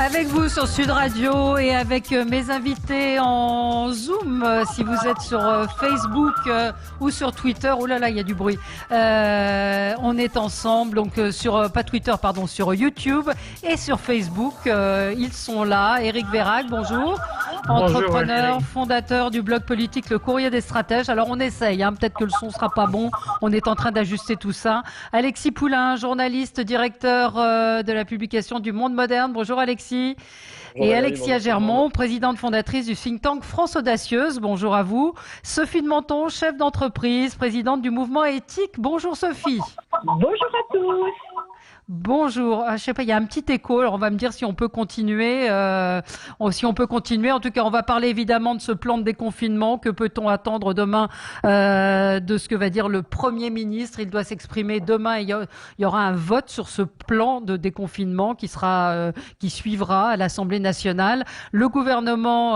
Avec vous sur Sud Radio et avec mes invités en Zoom, si vous êtes sur Facebook ou sur Twitter. Oh là là, il y a du bruit. On est ensemble, donc pas Twitter, pardon, sur YouTube et sur Facebook. Ils sont là. Éric Veyrac, bonjour. Entrepreneur, fondateur du blog politique Le Courrier des Stratèges. Alors on essaye, peut-être que le son sera pas bon. On est en train d'ajuster tout ça. Alexis Poulain, journaliste, directeur de la publication du Monde Moderne. Bonjour Alexis. Bonjour, et Alexia Germont, présidente fondatrice du think tank France Audacieuse. Bonjour à vous. Sophie de Menton, chef d'entreprise, présidente du mouvement éthique. Bonjour Sophie. Bonjour à tous. Bonjour, je sais pas, il y a un petit écho, alors on va me dire si on peut continuer. En tout cas, on va parler évidemment de ce plan de déconfinement. Que peut-on attendre demain de ce que va dire le Premier ministre? Il doit s'exprimer demain. Il y aura un vote sur ce plan de déconfinement qui suivra à l'Assemblée nationale. Le gouvernement,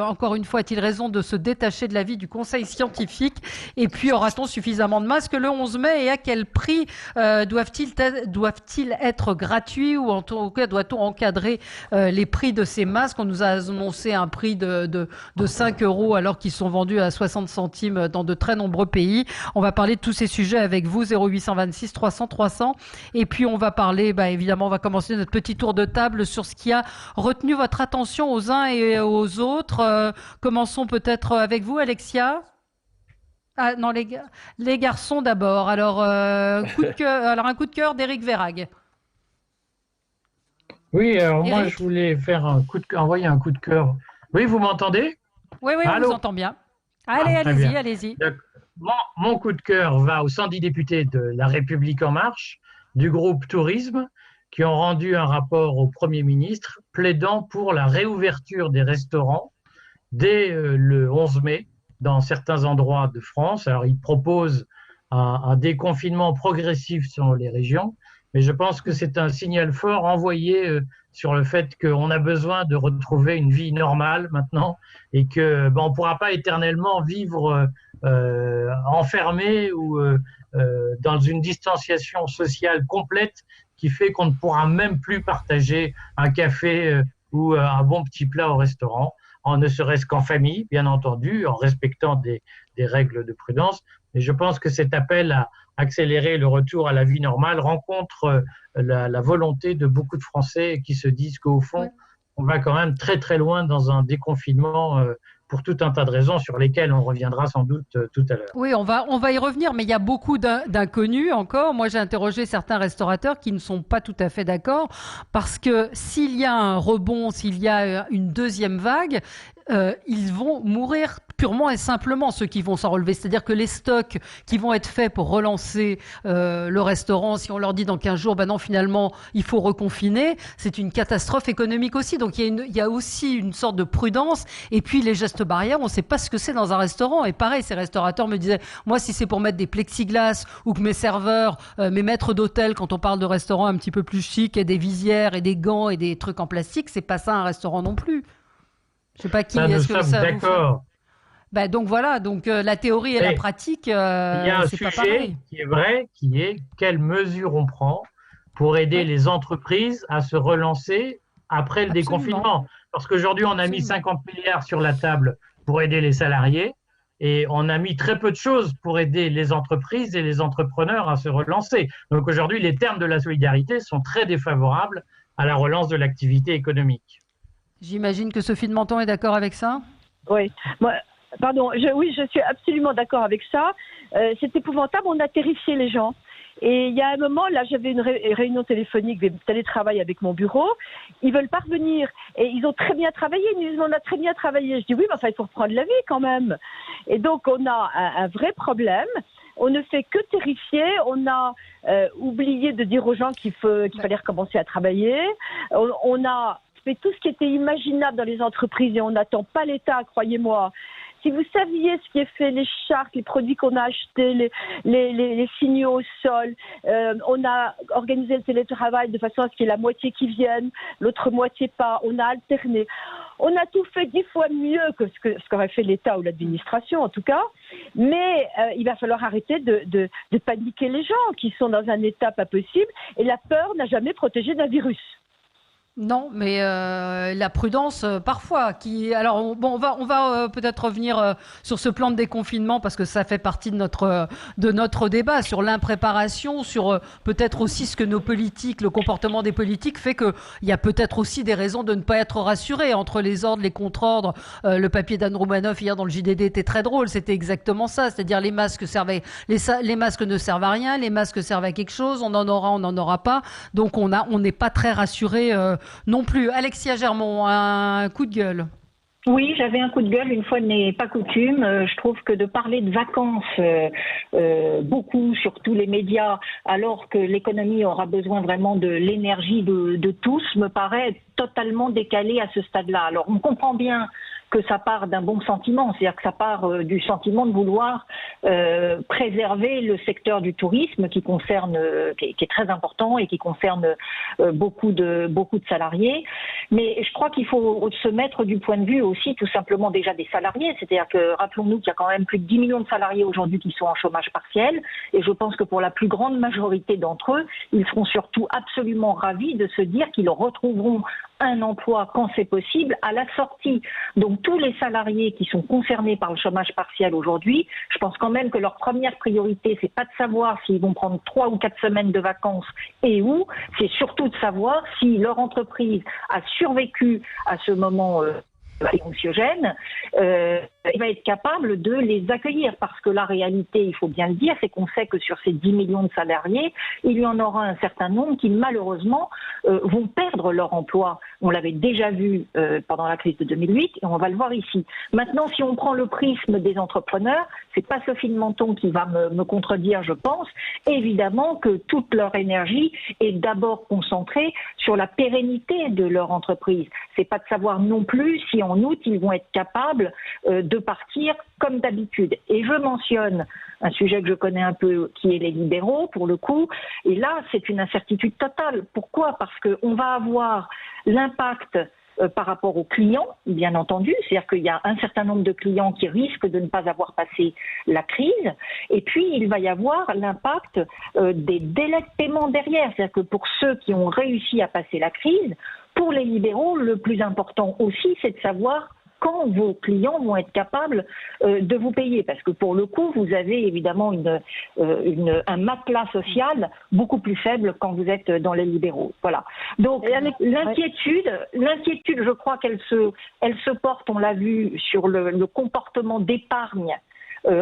encore une fois, a-t-il raison de se détacher de l'avis du Conseil scientifique? Et puis, aura-t-on suffisamment de masques le 11 mai? Et à quel prix doivent-ils être gratuits, ou en tout cas doit-on encadrer les prix de ces masques? On nous a annoncé un prix de 5 € alors qu'ils sont vendus à 60 centimes dans de très nombreux pays. On va parler de tous ces sujets avec vous, 0826 300 300. Et puis on va parler, évidemment, on va commencer notre petit tour de table sur ce qui a retenu votre attention aux uns et aux autres. Commençons peut-être avec vous, Alexia. Ah non, les garçons d'abord. Alors, un coup de cœur d'Éric Veyrac. Oui, alors Éric. moi je voulais faire envoyer un coup de cœur. Oui, vous m'entendez? Oui, Allô? on vous entend bien. Allez-y. Mon coup de cœur va aux 110 députés de La République En Marche, du groupe Tourisme, qui ont rendu un rapport au Premier ministre plaidant pour la réouverture des restaurants dès le 11 mai dans certains endroits de France. Alors, ils proposent un déconfinement progressif selon les régions, mais je pense que c'est un signal fort envoyé sur le fait qu'on a besoin de retrouver une vie normale maintenant et que on ne pourra pas éternellement vivre enfermé ou dans une distanciation sociale complète qui fait qu'on ne pourra même plus partager un café ou un bon petit plat au restaurant, ne serait-ce qu'en famille, bien entendu, en respectant des règles de prudence. Et je pense que cet appel à accélérer le retour à la vie normale rencontre la volonté de beaucoup de Français qui se disent qu'au fond, on va quand même très très loin dans un déconfinement pour tout un tas de raisons sur lesquelles on reviendra sans doute tout à l'heure. Oui, on va y revenir, mais il y a beaucoup d'inconnus encore. Moi, j'ai interrogé certains restaurateurs qui ne sont pas tout à fait d'accord, parce que s'il y a un rebond, s'il y a une deuxième vague, ils vont mourir purement et simplement, ceux qui vont s'en relever. C'est-à-dire que les stocks qui vont être faits pour relancer le restaurant, si on leur dit dans 15 jours, non, finalement, il faut reconfiner, c'est une catastrophe économique aussi. Donc, il y a aussi une sorte de prudence. Et puis, les gestes barrières, on ne sait pas ce que c'est dans un restaurant. Et pareil, ces restaurateurs me disaient, moi, si c'est pour mettre des plexiglas ou que mes serveurs, mes maîtres d'hôtel, quand on parle de restaurants un petit peu plus chics, et des visières et des gants et des trucs en plastique, c'est pas ça un restaurant non plus. Je sais pas qui est-ce que ça vous fait. Donc voilà, la théorie et la pratique, il y a un sujet qui est vrai, qui est quelles mesures on prend pour aider les entreprises à se relancer après le déconfinement. Parce qu'aujourd'hui, on a mis 50 milliards sur la table pour aider les salariés et on a mis très peu de choses pour aider les entreprises et les entrepreneurs à se relancer. Donc aujourd'hui, les termes de la solidarité sont très défavorables à la relance de l'activité économique. J'imagine que Sophie de Menton est d'accord avec ça? Oui, je suis absolument d'accord avec ça. C'est épouvantable, on a terrifié les gens. Et il y a un moment, là, j'avais une réunion téléphonique, des télétravail avec mon bureau. Ils veulent pas revenir. Et ils ont très bien travaillé. Ils nous disent, on a très bien travaillé. Je dis, oui, mais enfin, il faut reprendre la vie quand même. Et donc, on a un vrai problème. On ne fait que terrifier. On a oublié de dire aux gens qu'il fallait recommencer à travailler. On a fait tout ce qui était imaginable dans les entreprises et on n'attend pas l'État, croyez-moi. Si vous saviez ce qui est fait, les chartes, les produits qu'on a achetés, les signaux au sol, on a organisé le télétravail de façon à ce qu'il y ait la moitié qui vienne, l'autre moitié pas, on a alterné. On a tout fait 10 fois mieux que ce qu'aurait fait l'État ou l'administration en tout cas, mais il va falloir arrêter de paniquer les gens qui sont dans un état pas possible et la peur n'a jamais protégé d'un virus. Non, mais la prudence parfois. Alors bon, on va peut-être revenir sur ce plan de déconfinement parce que ça fait partie de notre débat sur l'impréparation, sur peut-être aussi ce que nos politiques, le comportement des politiques fait que il y a peut-être aussi des raisons de ne pas être rassurés entre les ordres, les contre-ordres. Le papier d'Anne Roumanoff hier dans le JDD était très drôle. C'était exactement ça, c'est-à-dire les masques les masques ne servent à rien, les masques servent à quelque chose. On en aura, on n'en aura pas. Donc on n'est pas très rassurés. Non plus. Alexia Germont, un coup de gueule. Oui, j'avais un coup de gueule, une fois n'est pas coutume. Je trouve que de parler de vacances beaucoup sur tous les médias, alors que l'économie aura besoin vraiment de l'énergie de tous, me paraît totalement décalé à ce stade-là. Alors on comprend bien que ça part d'un bon sentiment, c'est-à-dire que ça part du sentiment de vouloir préserver le secteur du tourisme qui concerne, qui est très important et qui concerne beaucoup de salariés. Mais je crois qu'il faut se mettre du point de vue aussi tout simplement déjà des salariés, c'est-à-dire que rappelons-nous qu'il y a quand même plus de 10 millions de salariés aujourd'hui qui sont en chômage partiel, et je pense que pour la plus grande majorité d'entre eux, ils seront surtout absolument ravis de se dire qu'ils retrouveront un emploi quand c'est possible à la sortie. Donc tous les salariés qui sont concernés par le chômage partiel aujourd'hui, je pense quand même que leur première priorité, c'est pas de savoir s'ils vont prendre 3 ou 4 semaines de vacances et où, c'est surtout de savoir si leur entreprise a survécu à ce moment anxiogène, il va être capable de les accueillir, parce que la réalité, il faut bien le dire, c'est qu'on sait que sur ces 10 millions de salariés, il y en aura un certain nombre qui malheureusement vont perdre leur emploi. On l'avait déjà vu pendant la crise de 2008 et on va le voir ici. Maintenant, si on prend le prisme des entrepreneurs, c'est pas Sophie de Menton qui va me contredire, je pense. Évidemment que toute leur énergie est d'abord concentrée sur la pérennité de leur entreprise. C'est pas de savoir non plus si en août ils vont être capables de partir comme d'habitude. Et je mentionne un sujet que je connais un peu, qui est les libéraux, pour le coup. Et là, c'est une incertitude totale. Pourquoi ? Parce qu'on va avoir l'impact par rapport aux clients, bien entendu. C'est-à-dire qu'il y a un certain nombre de clients qui risquent de ne pas avoir passé la crise. Et puis, il va y avoir l'impact des délais de paiement derrière. C'est-à-dire que pour ceux qui ont réussi à passer la crise, pour les libéraux, le plus important aussi, c'est de savoir quand vos clients vont être capables de vous payer. Parce que pour le coup, vous avez évidemment un matelas social beaucoup plus faible quand vous êtes dans les libéraux. Voilà. Donc l'inquiétude, je crois qu'elle se porte, on l'a vu, sur le comportement d'épargne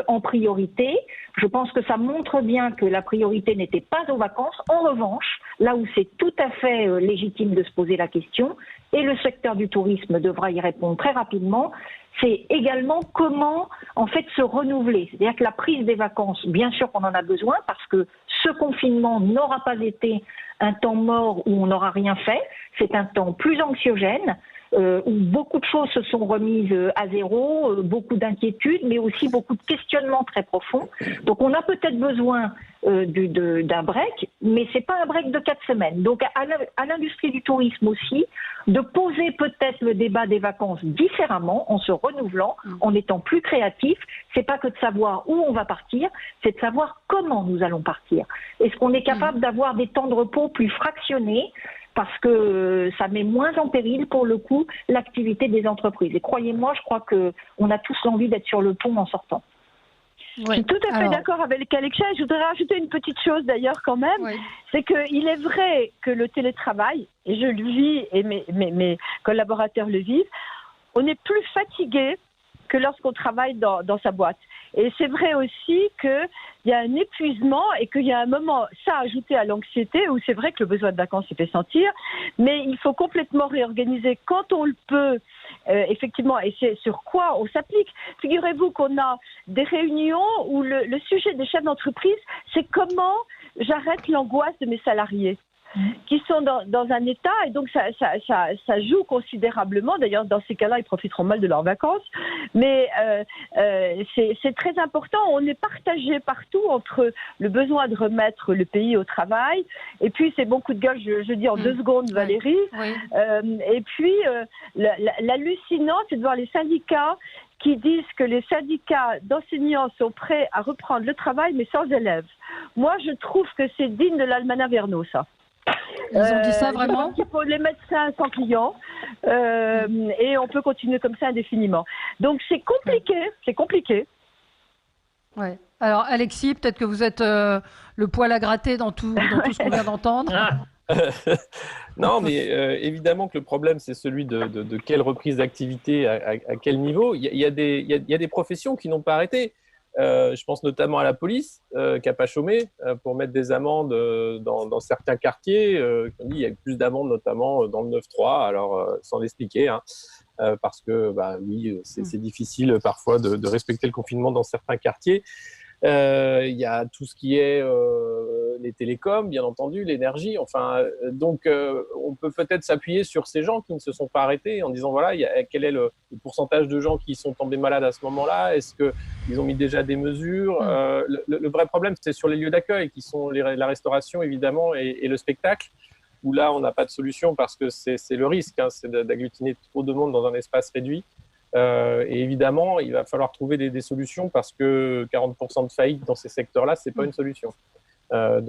en priorité. Je pense que ça montre bien que la priorité n'était pas aux vacances. En revanche, là où c'est tout à fait légitime de se poser la question, et le secteur du tourisme devra y répondre très rapidement, c'est également comment en fait se renouveler. C'est-à-dire que la prise des vacances, bien sûr qu'on en a besoin, parce que ce confinement n'aura pas été un temps mort où on n'aura rien fait, c'est un temps plus anxiogène, où beaucoup de choses se sont remises à zéro, beaucoup d'inquiétudes, mais aussi beaucoup de questionnements très profonds. Donc on a peut-être besoin d'un break, mais c'est pas un break de 4 semaines. Donc à l'industrie du tourisme aussi, de poser peut-être le débat des vacances différemment, en se renouvelant, en étant plus créatif. C'est pas que de savoir où on va partir, c'est de savoir comment nous allons partir. Est-ce qu'on est capable d'avoir des temps de repos plus fractionnés, parce que ça met moins en péril, pour le coup, l'activité des entreprises. Et croyez-moi, je crois qu'on a tous envie d'être sur le pont en sortant. Oui. Je suis tout à fait d'accord avec Alexia. Je voudrais rajouter une petite chose d'ailleurs quand même. Oui. C'est qu'il est vrai que le télétravail, et je le vis et mes collaborateurs le vivent, on est plus fatigué que lorsqu'on travaille dans sa boîte. Et c'est vrai aussi qu'il y a un épuisement et qu'il y a un moment, ça ajouté à l'anxiété, où c'est vrai que le besoin de vacances se fait sentir, mais il faut complètement réorganiser quand on le peut, effectivement, et c'est sur quoi on s'applique. Figurez-vous qu'on a des réunions où le sujet des chefs d'entreprise, c'est comment j'arrête l'angoisse de mes salariés qui sont dans un état, et donc ça joue considérablement. D'ailleurs, dans ces cas-là, ils profiteront mal de leurs vacances. Mais c'est très important. On est partagé partout entre le besoin de remettre le pays au travail, et puis c'est bon coup de gueule, je dis en 2 secondes, Valérie. Oui. Et puis l'hallucinant, c'est de voir les syndicats qui disent que les syndicats d'enseignants sont prêts à reprendre le travail, mais sans élèves. Moi, je trouve que c'est digne de l'Almanach Verneau, ça. Ils ont dit ça Je vraiment? pense qu'il faut les médecins sans clients et on peut continuer comme ça indéfiniment. Donc c'est compliqué. Ouais. Alors Alexis, peut-être que vous êtes le poil à gratter dans tout ce qu'on vient d'entendre. Non, mais évidemment que le problème, c'est celui de quelle reprise d'activité, à quel niveau. Il y a des professions qui n'ont pas arrêté. Je pense notamment à la police, qui n'a pas chômé pour mettre des amendes dans certains quartiers. Il y a eu plus d'amendes, notamment dans le 9-3, alors sans l'expliquer, hein, parce que oui, c'est difficile parfois de respecter le confinement dans certains quartiers. Il y a tout ce qui est les télécoms, bien entendu, l'énergie. Enfin, donc, on peut peut-être s'appuyer sur ces gens qui ne se sont pas arrêtés en disant voilà, quel est le pourcentage de gens qui sont tombés malades à ce moment-là? Est-ce qu'ils ont mis déjà des mesures? Le vrai problème, c'est sur les lieux d'accueil, qui sont la restauration, évidemment, et le spectacle, où là, on n'a pas de solution parce que c'est le risque, hein, c'est d'agglutiner trop de monde dans un espace réduit. Et évidemment, il va falloir trouver des solutions parce que 40% de faillites dans ces secteurs-là, c'est pas une solution. La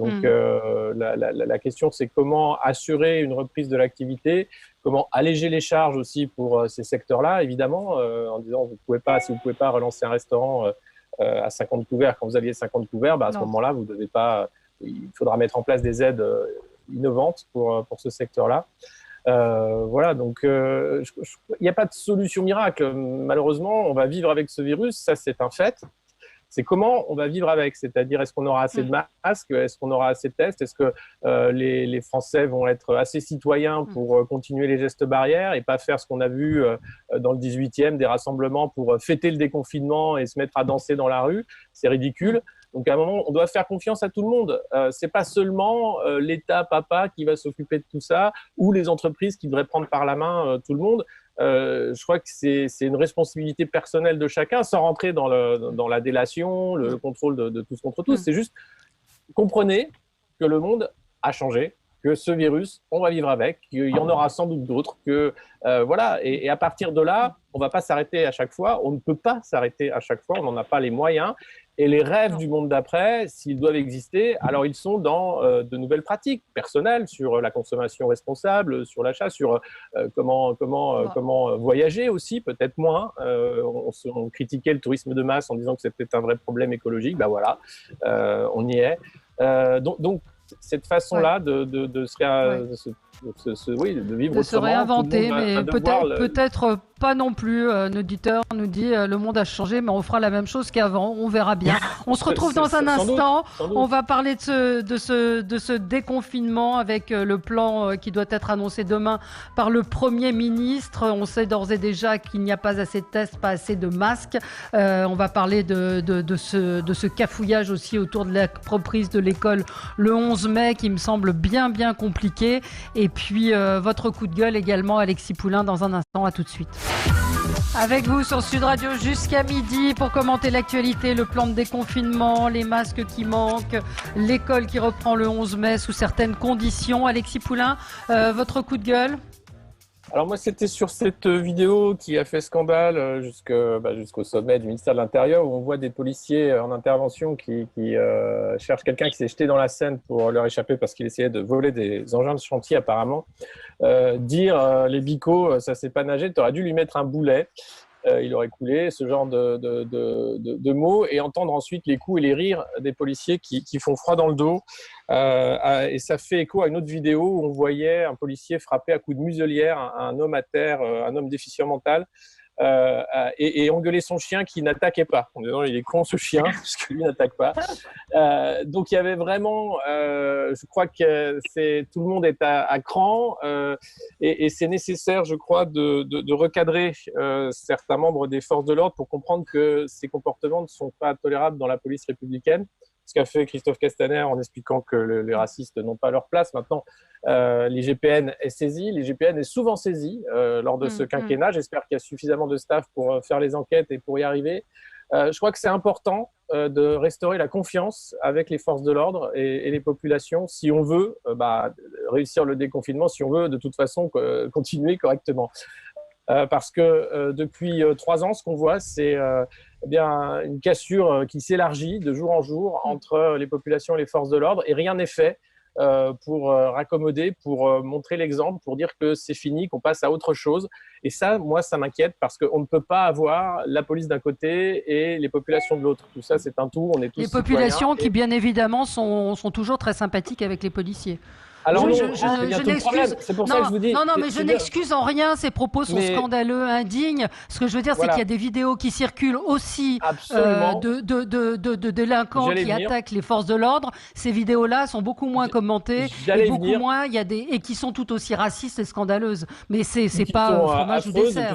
question, c'est comment assurer une reprise de l'activité, comment alléger les charges aussi pour ces secteurs-là, évidemment, en disant si vous pouvez pas relancer un restaurant à 50 couverts quand vous aviez 50 couverts, à ce moment-là, vous devez pas. Il faudra mettre en place des aides innovantes pour ce secteur-là. Voilà, donc il n'y a pas de solution miracle. Malheureusement, on va vivre avec ce virus, ça c'est un fait. C'est comment on va vivre avec, c'est-à-dire est-ce qu'on aura assez de masques, est-ce qu'on aura assez de tests, est-ce que les Français vont être assez citoyens pour continuer les gestes barrières et pas faire ce qu'on a vu dans le 18e, des rassemblements pour fêter le déconfinement et se mettre à danser dans la rue. C'est ridicule. Donc à un moment, on doit faire confiance à tout le monde. C'est pas seulement l'État papa qui va s'occuper de tout ça ou les entreprises qui devraient prendre par la main tout le monde. Je crois que c'est une responsabilité personnelle de chacun, sans rentrer dans la délation, le contrôle de tous contre tous. C'est juste comprenez que le monde a changé, que ce virus, on va vivre avec, qu'il y en aura sans doute d'autres, que voilà. Et à partir de là, on ne va pas s'arrêter à chaque fois. On ne peut pas s'arrêter à chaque fois. On n'en a pas les moyens. Et les rêves du monde d'après, s'ils doivent exister, alors ils sont dans de nouvelles pratiques personnelles sur la consommation responsable, sur l'achat, sur comment voyager aussi, peut-être moins. On critiquait le tourisme de masse en disant que c'était un vrai problème écologique. Ben voilà, on y est. Donc cette façon-là de vivre de se autrement, réinventer, mais peut-être pas non plus. Un auditeur nous dit le monde a changé, mais on fera la même chose qu'avant. On verra bien. On se retrouve dans un instant. Sans doute. On va parler de ce déconfinement avec le plan qui doit être annoncé demain par le Premier ministre. On sait d'ores et déjà qu'il n'y a pas assez de tests, pas assez de masques. On va parler de ce cafouillage aussi autour de la reprise de l'école le 11 mai qui me semble bien compliqué. Et puis votre coup de gueule également, Alexis Poulain, dans un instant. À tout de suite. Avec vous sur Sud Radio jusqu'à midi pour commenter l'actualité, le plan de déconfinement, les masques qui manquent, l'école qui reprend le 11 mai sous certaines conditions. Alexis Poulain, votre coup de gueule? Alors moi, c'était sur cette vidéo qui a fait scandale jusqu'au sommet du ministère de l'Intérieur où on voit des policiers en intervention qui cherchent quelqu'un qui s'est jeté dans la Seine pour leur échapper parce qu'il essayait de voler des engins de chantier apparemment. Les bicots, ça s'est pas nagé, tu aurais dû lui mettre un boulet. Il aurait coulé, ce genre de mots, et entendre ensuite les coups et les rires des policiers qui font froid dans le dos. Et ça fait écho à une autre vidéo où on voyait un policier frapper à coups de muselière un homme à terre, un homme déficient mental, et engueuler son chien qui n'attaquait pas. En disant, il est con ce chien, parce que lui n'attaque pas. Donc il y avait vraiment, je crois que tout le monde est à cran, et c'est nécessaire, je crois, de recadrer certains membres des forces de l'ordre pour comprendre que ces comportements ne sont pas tolérables dans la police républicaine. Ce qu'a fait Christophe Castaner en expliquant que les racistes n'ont pas leur place. Maintenant, l'IGPN est saisi. L'IGPN est souvent saisi lors de ce quinquennat. J'espère qu'il y a suffisamment de staff pour faire les enquêtes et pour y arriver. Je crois que c'est important de restaurer la confiance avec les forces de l'ordre et les populations si on veut réussir le déconfinement, si on veut de toute façon continuer correctement. Parce que depuis 3 ans, ce qu'on voit, c'est une cassure qui s'élargit de jour en jour entre les populations et les forces de l'ordre, et rien n'est fait pour raccommoder, pour montrer l'exemple, pour dire que c'est fini, qu'on passe à autre chose. Et ça, moi, ça m'inquiète parce qu'on ne peut pas avoir la police d'un côté et les populations de l'autre. Tout ça, c'est un tout. On est tous Les populations citoyens. qui, bien évidemment, sont toujours très sympathiques avec les policiers. Alors, Je n'excuse. C'est pour ça que je vous dis. Non, mais je n'excuse en rien. Ces propos sont scandaleux, indignes. Ce que je veux dire, c'est qu'il y a des vidéos qui circulent aussi de délinquants qui attaquent les forces de l'ordre. Ces vidéos-là sont beaucoup moins commentées et beaucoup moins. Et qui sont tout aussi racistes et scandaleuses. Mais c'est pas fromage ou dessert.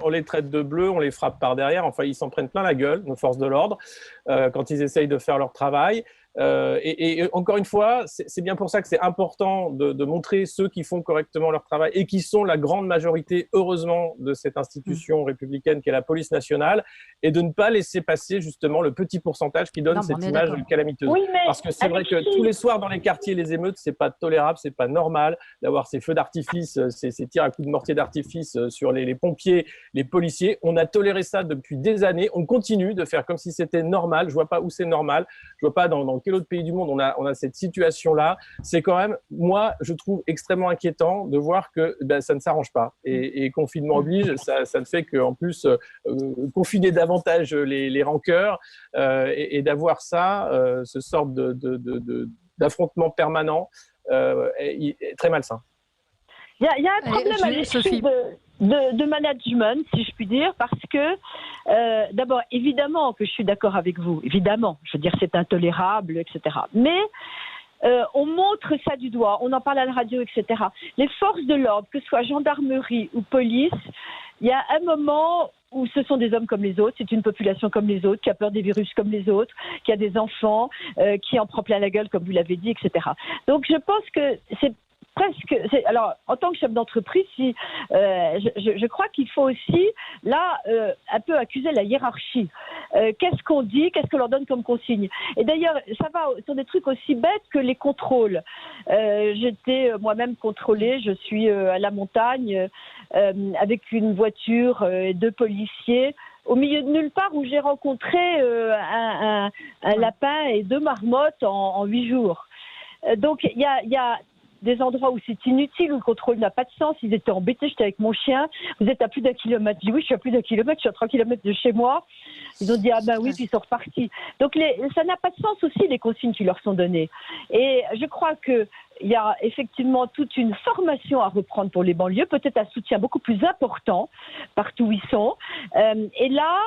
On les traite de bleus, on les frappe par derrière. Enfin, ils s'en prennent plein la gueule, nos forces de l'ordre, quand ils essayent de faire leur travail. Et encore une fois, c'est bien pour ça que c'est important de montrer ceux qui font correctement leur travail et qui sont la grande majorité, heureusement, de cette institution républicaine qu'est la police nationale, et de ne pas laisser passer justement le petit pourcentage qui donne cette image calamiteuse. Oui, parce que c'est vrai que tous les soirs dans les quartiers, les émeutes, c'est pas tolérable, c'est pas normal d'avoir ces feux d'artifice, ces tirs à coups de mortier d'artifice sur les pompiers, les policiers. On a toléré ça depuis des années. On continue de faire comme si c'était normal. Je vois pas où c'est normal. Je vois pas dans quel autre pays du monde on a cette situation-là. C'est quand même, moi, je trouve extrêmement inquiétant de voir que ça ne s'arrange pas. Et confinement oblige, ça ne fait qu'en plus confiner davantage les rancœurs et d'avoir ça, ce sort d'affrontement permanent, est très malsain. Il y a un problème à l'esprit de management, si je puis dire, parce que, d'abord, évidemment que je suis d'accord avec vous, évidemment, je veux dire, c'est intolérable, etc. Mais on montre ça du doigt, on en parle à la radio, etc. Les forces de l'ordre, que ce soit gendarmerie ou police, il y a un moment où ce sont des hommes comme les autres, c'est une population comme les autres, qui a peur des virus comme les autres, qui a des enfants, qui en prend plein la gueule, comme vous l'avez dit, etc. Donc je pense que c'est presque. Alors, en tant que chef d'entreprise, je crois qu'il faut aussi, là, un peu accuser la hiérarchie. Qu'est-ce qu'on dit? Qu'est-ce qu'on leur donne comme consigne? Et d'ailleurs, ça va sur des trucs aussi bêtes que les contrôles. J'étais moi-même contrôlée, je suis à la montagne avec une voiture et 2 policiers au milieu de nulle part où j'ai rencontré un lapin et 2 marmottes en 8 jours. Donc, il y a des endroits où c'est inutile, où le contrôle n'a pas de sens. Ils étaient embêtés, j'étais avec mon chien. Vous êtes à plus d'1 kilomètre. Je dis oui, je suis à plus d'1 kilomètre, je suis à 3 kilomètres de chez moi. Ils ont dit ah ben oui, puis ils sont repartis. Donc ça n'a pas de sens aussi, les consignes qui leur sont données. Et je crois que il y a effectivement toute une formation à reprendre pour les banlieues, peut-être un soutien beaucoup plus important partout où ils sont. Et là,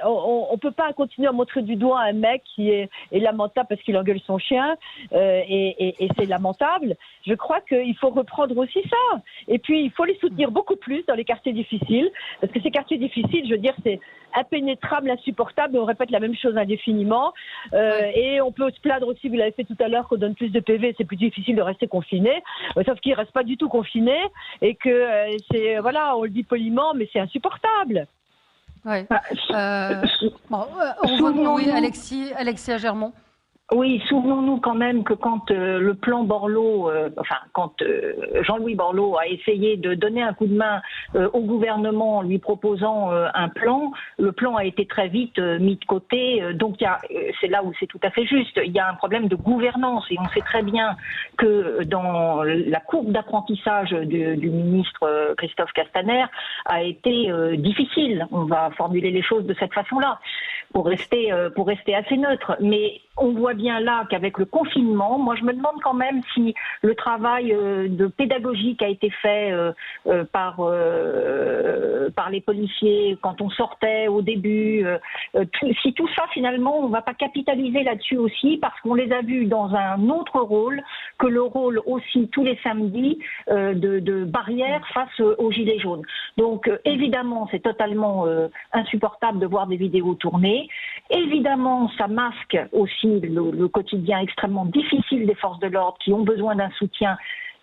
on peut pas continuer à montrer du doigt un mec qui est lamentable parce qu'il engueule son chien, et c'est lamentable. Je crois qu'il faut reprendre aussi ça. Et puis, il faut les soutenir beaucoup plus dans les quartiers difficiles, parce que ces quartiers difficiles, je veux dire, c'est impénétrable, insupportable, on répète la même chose indéfiniment. Et on peut se plaindre aussi, vous l'avez fait tout à l'heure, qu'on donne plus de PV, c'est plus difficile de rester confiné, sauf qu'ils ne restent pas du tout confinés et que c'est, voilà, on le dit poliment, mais c'est insupportable. Ouais. On voit oui, Alexis Agermont. Oui, souvenons-nous quand même que quand le plan Borloo, quand Jean-Louis Borloo a essayé de donner un coup de main au gouvernement en lui proposant un plan, le plan a été très vite mis de côté. Donc c'est là où c'est tout à fait juste. Il y a un problème de gouvernance et on sait très bien que dans la courbe d'apprentissage du ministre Christophe Castaner a été difficile. On va formuler les choses de cette façon-là pour rester assez neutre. Mais on voit bien là qu'avec le confinement, moi je me demande quand même si le travail de pédagogie qui a été fait par les policiers quand on sortait au début, si tout ça finalement on ne va pas capitaliser là-dessus aussi parce qu'on les a vus dans un autre rôle que le rôle aussi tous les samedis de barrière face aux gilets jaunes. Donc évidemment c'est totalement insupportable de voir des vidéos tournées. Évidemment ça masque aussi le quotidien extrêmement difficile des forces de l'ordre qui ont besoin d'un soutien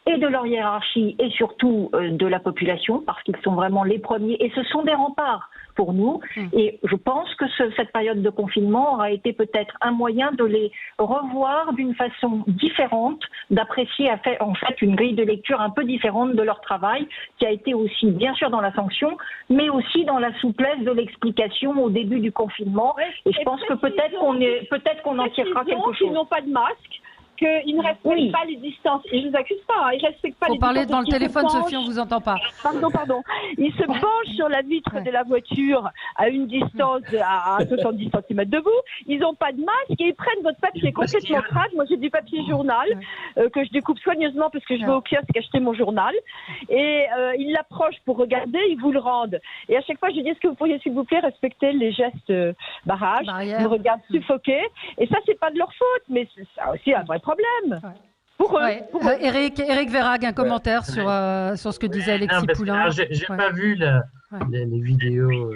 et de leur hiérarchie et surtout de la population parce qu'ils sont vraiment les premiers et ce sont des remparts pour nous. Et je pense que cette période de confinement aura été peut-être un moyen de les revoir d'une façon différente, d'apprécier en fait une grille de lecture un peu différente de leur travail qui a été aussi bien sûr dans la sanction mais aussi dans la souplesse de l'explication au début du confinement. Et je pense que peut-être qu'on en tirera quelque chose. Ils n'ont pas de masque. qu'ils ne respectent pas les distances. Et je ne vous accuse pas, hein, ils ne respectent pas les distances. Faut parler dans le téléphone, Sophie, on ne vous entend pas. Pardon. Ils se penchent sur la vitre de la voiture à une distance, à 70 cm de vous. Ils n'ont pas de masque et ils prennent votre papier complètement crade. Moi, j'ai du papier journal que je découpe soigneusement parce que je vais au kiosque acheter mon journal. Et ils l'approchent pour regarder, ils vous le rendent. Et à chaque fois, je dis, est-ce que vous pourriez, s'il vous plaît, respecter les gestes barrage, me regardent suffoqués. Et ça, c'est pas de leur faute, mais c'est aussi un vrai problème. Pour eux. Éric Verhaeghe, un commentaire sur ce que disait Alexis Poulain. J'ai pas vu les vidéos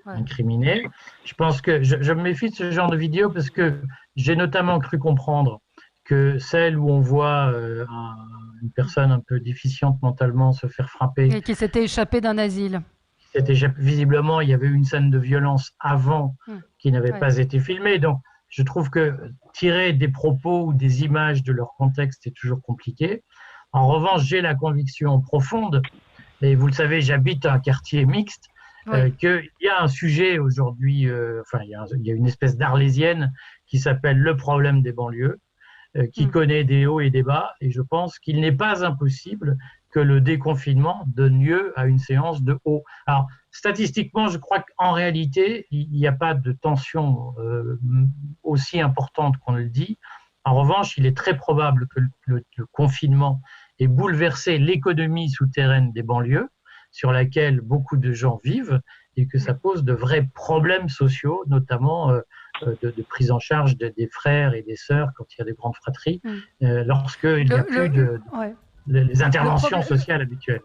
incriminées. Je pense que je me méfie de ce genre de vidéos parce que j'ai notamment cru comprendre que celle où on voit une personne un peu déficiente mentalement se faire frapper. Et qui s'était échappée d'un asile. Visiblement, il y avait eu une scène de violence avant qui n'avait pas été filmée. Donc, je trouve que tirer des propos ou des images de leur contexte est toujours compliqué. En revanche, j'ai la conviction profonde, et vous le savez, j'habite un quartier mixte, qu'il y a un sujet aujourd'hui, il y a une espèce d'arlésienne qui s'appelle le problème des banlieues, qui connaît des hauts et des bas, et je pense qu'il n'est pas impossible que le déconfinement donne lieu à une séance de haut. Alors, statistiquement, je crois qu'en réalité, il n'y a pas de tension aussi importante qu'on le dit. En revanche, il est très probable que le confinement ait bouleversé l'économie souterraine des banlieues, sur laquelle beaucoup de gens vivent, et que ça pose de vrais problèmes sociaux, notamment de prise en charge des frères et des sœurs quand il y a des grandes fratries, lorsqu'il n'y a plus les interventions sociales habituelles.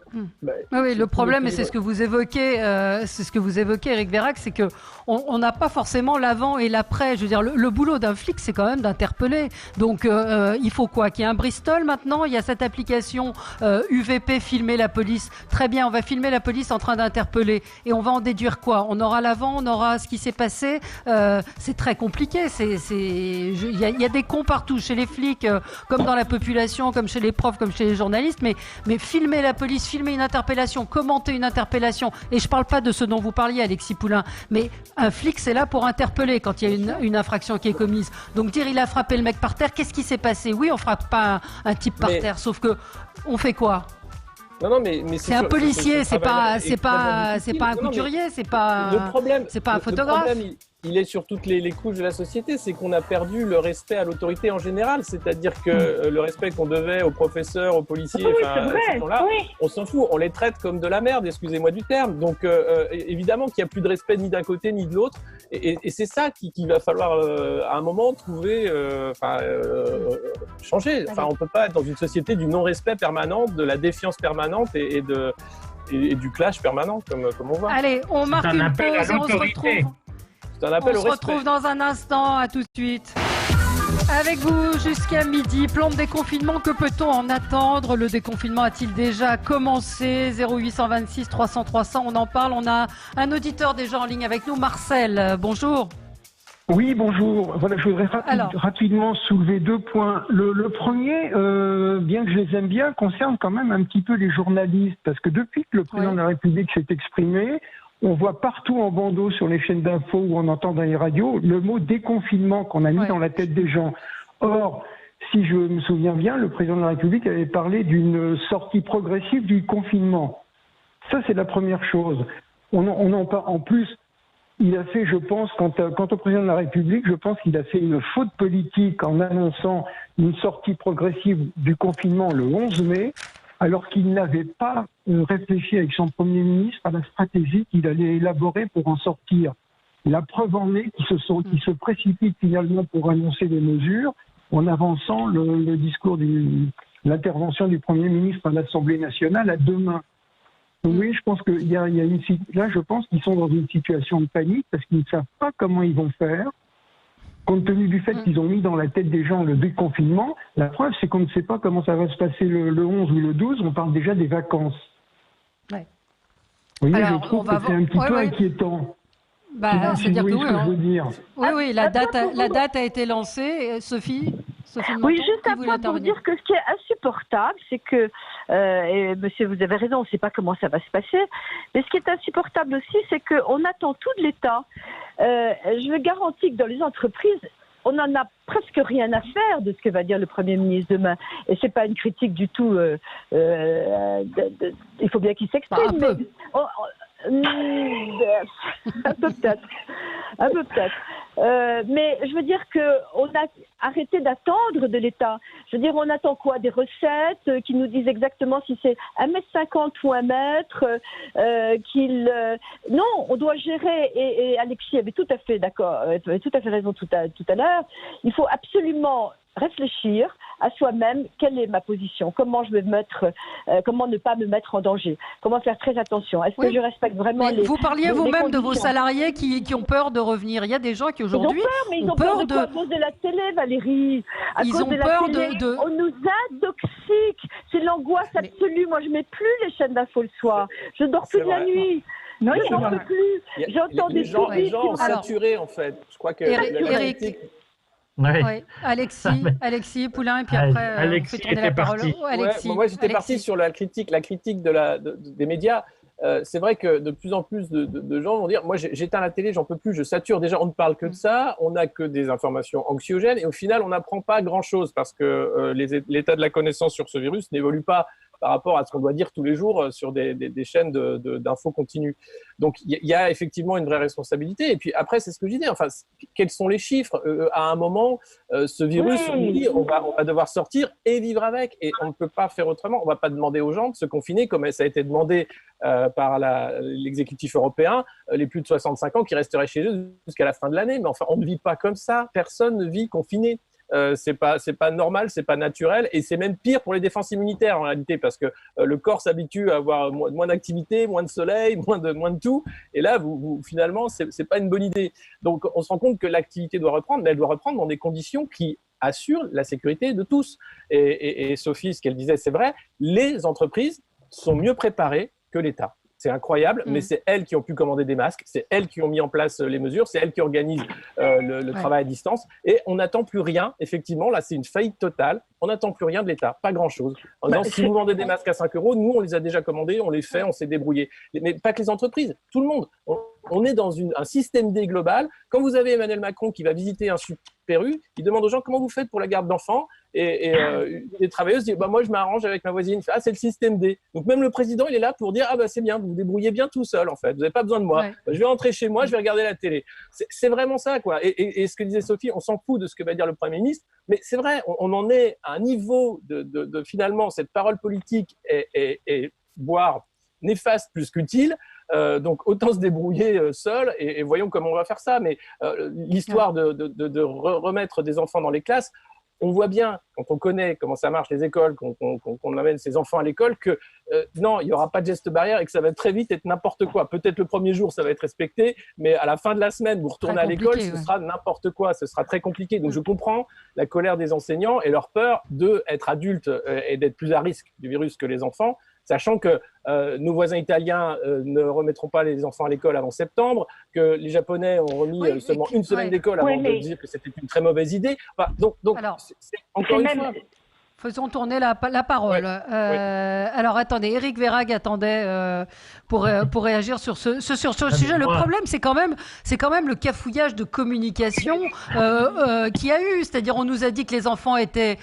Oui, le problème, et c'est ce que vous évoquez, Éric Verhaeghe, c'est que on n'a pas forcément l'avant et l'après. Je veux dire, le boulot d'un flic, c'est quand même d'interpeller. Donc, il faut quoi? Qu'il y ait un Bristol maintenant. Il y a cette application UVP, filmer la police. Très bien, on va filmer la police en train d'interpeller. Et on va en déduire quoi? On aura l'avant, on aura ce qui s'est passé. C'est très compliqué. Il y a des cons partout, chez les flics, comme dans la population, comme chez les profs, comme chez les journalistes. Mais filmer la police, filmer une interpellation, commenter une interpellation, et je ne parle pas de ce dont vous parliez, Alexis Poulain, mais un flic, c'est là pour interpeller quand il y a une infraction qui est commise. Donc dire il a frappé le mec par terre, qu'est-ce qui s'est passé? Oui, on frappe pas un type par terre, sauf que on fait quoi? Non, mais c'est un policier, c'est pas un couturier, c'est pas un photographe. Il est sur toutes les couches de la société, c'est qu'on a perdu le respect à l'autorité en général, c'est-à-dire que le respect qu'on devait aux professeurs, aux policiers, on s'en fout, on les traite comme de la merde, excusez-moi du terme. Donc évidemment qu'il n'y a plus de respect ni d'un côté ni de l'autre, et c'est ça qu'il va falloir à un moment trouver, changer. Enfin, on peut pas être dans une société du non-respect permanent, de la défiance permanente et du clash permanent comme on voit. Allez, on marque une pause et on se retrouve. On se retrouve dans un instant, à tout de suite. Avec vous jusqu'à midi, plan de déconfinement, que peut-on en attendre? Le déconfinement a-t-il déjà commencé? 0826 300 300, on en parle. On a un auditeur déjà en ligne avec nous, Marcel. Bonjour. Oui, bonjour. Voilà, je voudrais rapidement soulever 2 points. Le premier, bien que je les aime bien, concerne quand même un petit peu les journalistes, parce que depuis que le président de la République s'est exprimé, on voit partout en bandeau sur les chaînes d'infos ou on entend dans les radios le mot déconfinement qu'on a mis dans la tête des gens. Or, si je me souviens bien, le président de la République avait parlé d'une sortie progressive du confinement. Ça, c'est la première chose. En plus, il a fait, je pense, quant au président de la République, je pense qu'il a fait une faute politique en annonçant une sortie progressive du confinement le 11 mai, alors qu'il n'avait pas réfléchi avec son Premier ministre à la stratégie qu'il allait élaborer pour en sortir. La preuve en est qu'ils se précipitent finalement pour annoncer des mesures en avançant le discours l'intervention du Premier ministre à l'Assemblée nationale à demain. Oui, je pense qu'il y a là, je pense qu'ils sont dans une situation de panique parce qu'ils ne savent pas comment ils vont faire. Compte tenu du fait qu'ils ont mis dans la tête des gens le déconfinement, la preuve, c'est qu'on ne sait pas comment ça va se passer le 11 ou le 12, on parle déjà des vacances. Ouais. Oui, je trouve que c'est un petit peu inquiétant. C'est-à-dire que oui, la date a été lancée. Sophie oui, juste un point pour dire que ce qui est insupportable, c'est que, et monsieur, vous avez raison, on ne sait pas comment ça va se passer, mais ce qui est insupportable aussi, c'est qu'on attend tout de l'État. Je me garantis que dans les entreprises, on n'en a presque rien à faire de ce que va dire le Premier ministre demain. Et c'est pas une critique du tout. Il faut bien qu'il s'exprime. Bah, Un peu peut-être. Mais je veux dire qu'on a arrêté d'attendre de l'État. Je veux dire, on attend quoi? Des recettes qui nous disent exactement si c'est 1,50 m ou 1 mètre, Non, on doit gérer, et Alexis avait tout à fait raison tout à l'heure, il faut absolument réfléchir à soi-même, quelle est ma position, comment ne pas me mettre en danger, comment faire très attention, est-ce que je respecte vraiment les... Vous parliez vous-même de vos salariés qui ont peur de revenir. Il y a des gens qui aujourd'hui ils ont peur de quoi? À cause de la télé, Valérie. Ils ont peur de... On nous intoxique. C'est l'angoisse absolue. Moi, je mets plus les chaînes d'infos le soir. Je dors plus de la nuit. Non, il n'en peut plus. J'entends des gens ont saturé, en fait. Je crois que Eric. Oui. Alexis Poulain, et puis après, Alexis on fait tourner la parole. Moi, j'étais parti sur la critique des médias. C'est vrai que de plus en plus de gens vont dire, moi j'éteins la télé, j'en peux plus, je sature. Déjà, on ne parle que de ça, on n'a que des informations anxiogènes, et au final, on n'apprend pas grand-chose parce que l'état de la connaissance sur ce virus n'évolue pas par rapport à ce qu'on doit dire tous les jours sur des chaînes d'infos continues. Donc, il y a effectivement une vraie responsabilité. Et puis après, c'est ce que je disais. Enfin, quels sont les chiffres? À un moment, ce virus, oui, on va devoir sortir et vivre avec. Et on ne peut pas faire autrement. On ne va pas demander aux gens de se confiner comme ça a été demandé par l'exécutif européen, les plus de 65 ans qui resteraient chez eux jusqu'à la fin de l'année. Mais enfin, on ne vit pas comme ça. Personne ne vit confiné. C'est pas normal, c'est pas naturel, et c'est même pire pour les défenses immunitaires en réalité, parce que le corps s'habitue à avoir moins d'activité, moins de soleil, moins de tout, et là finalement c'est pas une bonne idée. Donc on se rend compte que l'activité doit reprendre, mais elle doit reprendre dans des conditions qui assurent la sécurité de tous. Et Sophie, ce qu'elle disait, c'est vrai, les entreprises sont mieux préparées que l'État. C'est incroyable, mais c'est elles qui ont pu commander des masques, c'est elles qui ont mis en place les mesures, c'est elles qui organisent le travail à distance. Et on n'attend plus rien, effectivement, là c'est une faillite totale, on n'attend plus rien de l'État, pas grand-chose. En disant, si vous vendez des masques à 5 €, nous on les a déjà commandés, on les fait, on s'est débrouillé. Mais pas que les entreprises, tout le monde. On est dans un système D global. Quand vous avez Emmanuel Macron qui va visiter un Super U, il demande aux gens comment vous faites pour la garde d'enfants, et les travailleuses disent moi je m'arrange avec ma voisine. Il fait, c'est le système D. Donc même le président il est là pour dire c'est bien, vous vous débrouillez bien tout seul en fait, vous n'avez pas besoin de moi. Je vais rentrer chez moi, je vais regarder la télé. C'est vraiment ça quoi. Et ce que disait Sophie, on s'en fout de ce que va dire le Premier ministre, mais c'est vrai, on en est à un niveau de finalement cette parole politique est voire néfaste plus qu'utile. Donc autant se débrouiller seul et voyons comment on va faire ça. Mais l'histoire de remettre des enfants dans les classes, on voit bien, quand on connaît comment ça marche les écoles, qu'on amène ses enfants à l'école, que non, il n'y aura pas de geste barrière et que ça va très vite être n'importe quoi. Peut-être le premier jour, ça va être respecté, mais à la fin de la semaine, vous retournez à l'école, ce sera n'importe quoi, ce sera très compliqué. Donc je comprends la colère des enseignants et leur peur d'être adultes et d'être plus à risque du virus que les enfants, sachant que nos voisins italiens ne remettront pas les enfants à l'école avant septembre, que les Japonais ont remis seulement une semaine d'école avant de dire que c'était une très mauvaise idée. Enfin, donc c'est encore une fois... Faisons tourner la parole. Alors attendez, Éric Verhaeghe attendait pour réagir sur ce sujet. Le problème, c'est quand même le cafouillage de communication qu'il y a eu. C'est-à-dire, on nous a dit que les enfants étaient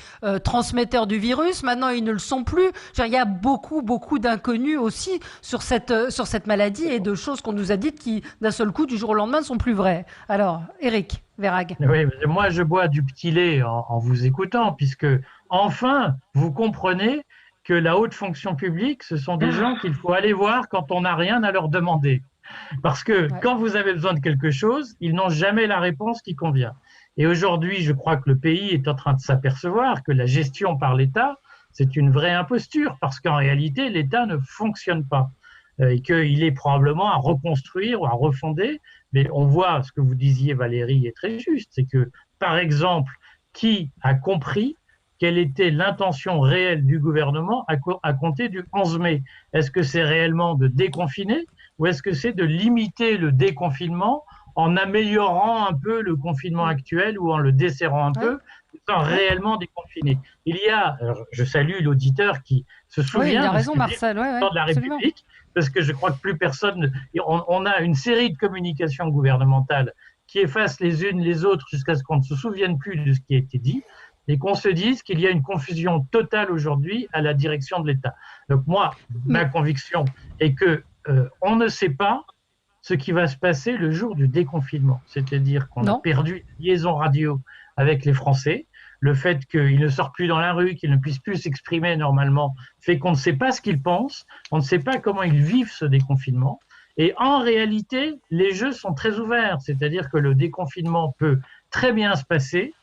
transmetteurs du virus. Maintenant, ils ne le sont plus. Il y a beaucoup d'inconnus aussi sur cette maladie et de choses qu'on nous a dites qui, d'un seul coup, du jour au lendemain, ne sont plus vraies. Alors, Éric Verhaeghe. Oui, moi, je bois du petit lait en vous écoutant, puisque enfin, vous comprenez que la haute fonction publique, ce sont des gens qu'il faut aller voir quand on n'a rien à leur demander. Parce que quand vous avez besoin de quelque chose, ils n'ont jamais la réponse qui convient. Et aujourd'hui, je crois que le pays est en train de s'apercevoir que la gestion par l'État, c'est une vraie imposture, parce qu'en réalité, l'État ne fonctionne pas. Et qu'il est probablement à reconstruire ou à refonder. Mais on voit, ce que vous disiez Valérie est très juste, c'est que, par exemple, qui a compris quelle était l'intention réelle du gouvernement à compter du 11 mai? Est-ce que c'est réellement de déconfiner ou est-ce que c'est de limiter le déconfinement en améliorant un peu le confinement actuel ou en le desserrant un peu sans réellement déconfiner? Il y a, alors je salue l'auditeur qui se souvient il a raison, Marcel, de la République, parce que je crois que plus personne... On a une série de communications gouvernementales qui effacent les unes les autres jusqu'à ce qu'on ne se souvienne plus de ce qui a été dit, et qu'on se dise qu'il y a une confusion totale aujourd'hui à la direction de l'État. Donc moi, ma conviction est que on ne sait pas ce qui va se passer le jour du déconfinement. C'est-à-dire qu'on a perdu la liaison radio avec les Français. Le fait qu'ils ne sortent plus dans la rue, qu'ils ne puissent plus s'exprimer normalement, fait qu'on ne sait pas ce qu'ils pensent, on ne sait pas comment ils vivent ce déconfinement. Et en réalité, les jeux sont très ouverts. C'est-à-dire que le déconfinement peut très bien se passer,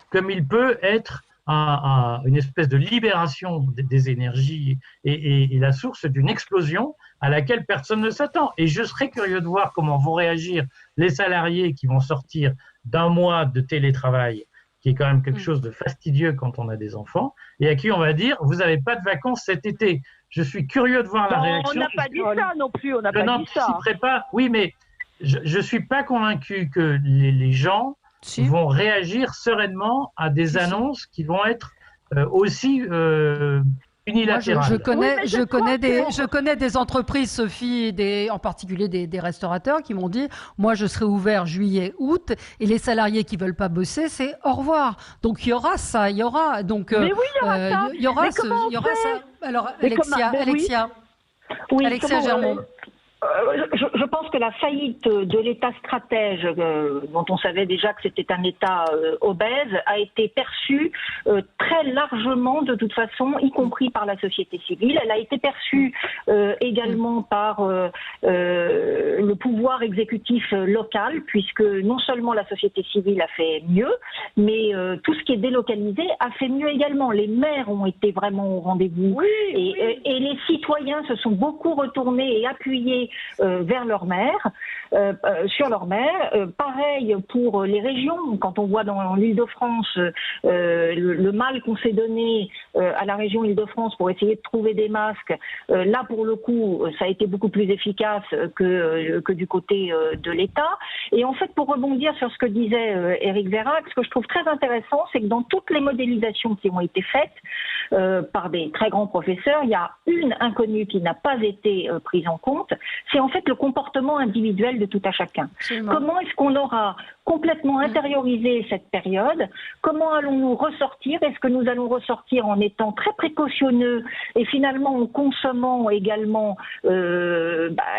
comme il peut être une espèce de libération des énergies et la source d'une explosion à laquelle personne ne s'attend. Et je serais curieux de voir comment vont réagir les salariés qui vont sortir d'un mois de télétravail, qui est quand même quelque chose de fastidieux quand on a des enfants, et à qui on va dire « vous n'avez pas de vacances cet été ». Je suis curieux de voir la réaction. On n'a pas dit ça non plus, on n'a pas dit ça. Oui, mais je ne suis pas convaincu que les gens vont réagir sereinement à des annonces qui vont être aussi unilatérales. Moi, je connais des entreprises, Sophie, en particulier des restaurateurs qui m'ont dit « moi, je serai ouvert juillet, août, et les salariés qui ne veulent pas bosser, c'est au revoir ». Donc, il y aura ça, il y aura. Donc, mais oui, il y aura ça. Il y aura ça. Alors, Alexia Germont. Je pense que la faillite de l'État stratège, dont on savait déjà que c'était un État obèse, a été perçue très largement, de toute façon, y compris par la société civile. Elle a été perçue également par le pouvoir exécutif local, puisque non seulement la société civile a fait mieux, mais tout ce qui est délocalisé a fait mieux également. Les maires ont été vraiment au rendez-vous. Et les citoyens se sont beaucoup retournés et appuyés vers leur maire, sur leur maire. Pareil pour les régions. Quand on voit dans l'Île-de-France le mal qu'on s'est donné à la région Île-de-France pour essayer de trouver des masques, là pour le coup, ça a été beaucoup plus efficace que du côté de l'État. Et en fait, pour rebondir sur ce que disait Éric Vérac, ce que je trouve très intéressant, c'est que dans toutes les modélisations qui ont été faites par des très grands professeurs, il y a une inconnue qui n'a pas été prise en compte, c'est en fait le comportement individuel de tout à chacun. Absolument. Comment est-ce qu'on aura complètement intériorisé cette période? Comment allons-nous ressortir? Est-ce que nous allons ressortir en étant très précautionneux et finalement en consommant également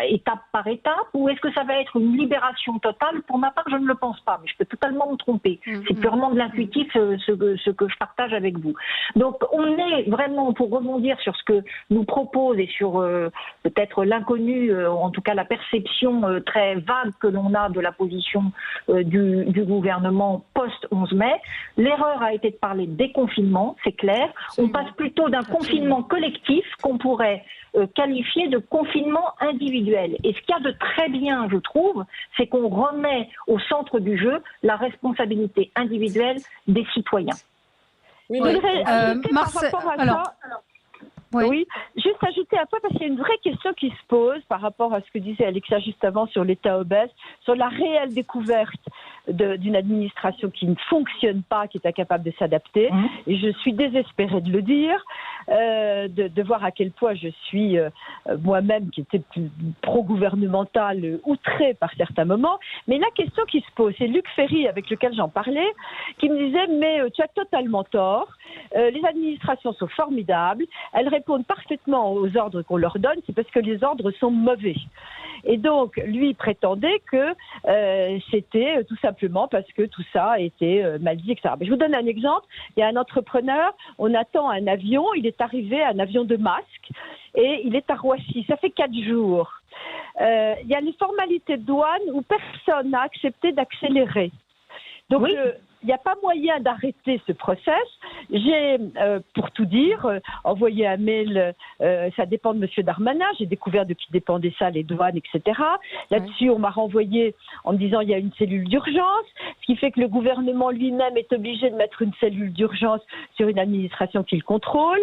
étape par étape? Ou est-ce que ça va être une libération totale? Pour ma part, je ne le pense pas, mais je peux totalement me tromper. C'est purement de l'intuitif ce que je partage avec vous. Donc on est vraiment, pour rebondir sur ce que nous propose et sur peut-être l'inconnu, en tout cas la perception très vague que l'on a de la position du gouvernement post-11 mai. L'erreur a été de parler de déconfinement, c'est clair. On passe plutôt d'un confinement collectif qu'on pourrait qualifier de confinement individuel. Et ce qu'il y a de très bien, je trouve, c'est qu'on remet au centre du jeu la responsabilité individuelle des citoyens. Oui, Marcel, oui, juste ajouter un peu, parce qu'il y a une vraie question qui se pose par rapport à ce que disait Alexia juste avant sur l'État obèse, sur la réelle découverte d'une administration qui ne fonctionne pas, qui est incapable de s'adapter. Et je suis désespérée de le dire, de voir à quel point je suis moi-même, qui était plus pro-gouvernementale, outrée par certains moments. Mais la question qui se pose, c'est Luc Ferry, avec lequel j'en parlais, qui me disait « mais tu as totalement tort, les administrations sont formidables, elles répondent parfaitement aux ordres qu'on leur donne, c'est parce que les ordres sont mauvais. » Et donc, lui prétendait que c'était tout simplement parce que tout ça était mal dit, etc. Mais je vous donne un exemple. Il y a un entrepreneur, on attend un avion, il est arrivé, un avion de masque, et il est à Roissy. Ça fait 4 jours. Il y a les formalités de douane où personne n'a accepté d'accélérer. Donc, oui. Il n'y a pas moyen d'arrêter ce process. J'ai, pour tout dire, envoyé un mail, ça dépend de M. Darmanin, j'ai découvert de qui dépendaient ça, les douanes, etc. Là-dessus, on m'a renvoyé en me disant il y a une cellule d'urgence, ce qui fait que le gouvernement lui-même est obligé de mettre une cellule d'urgence sur une administration qu'il contrôle.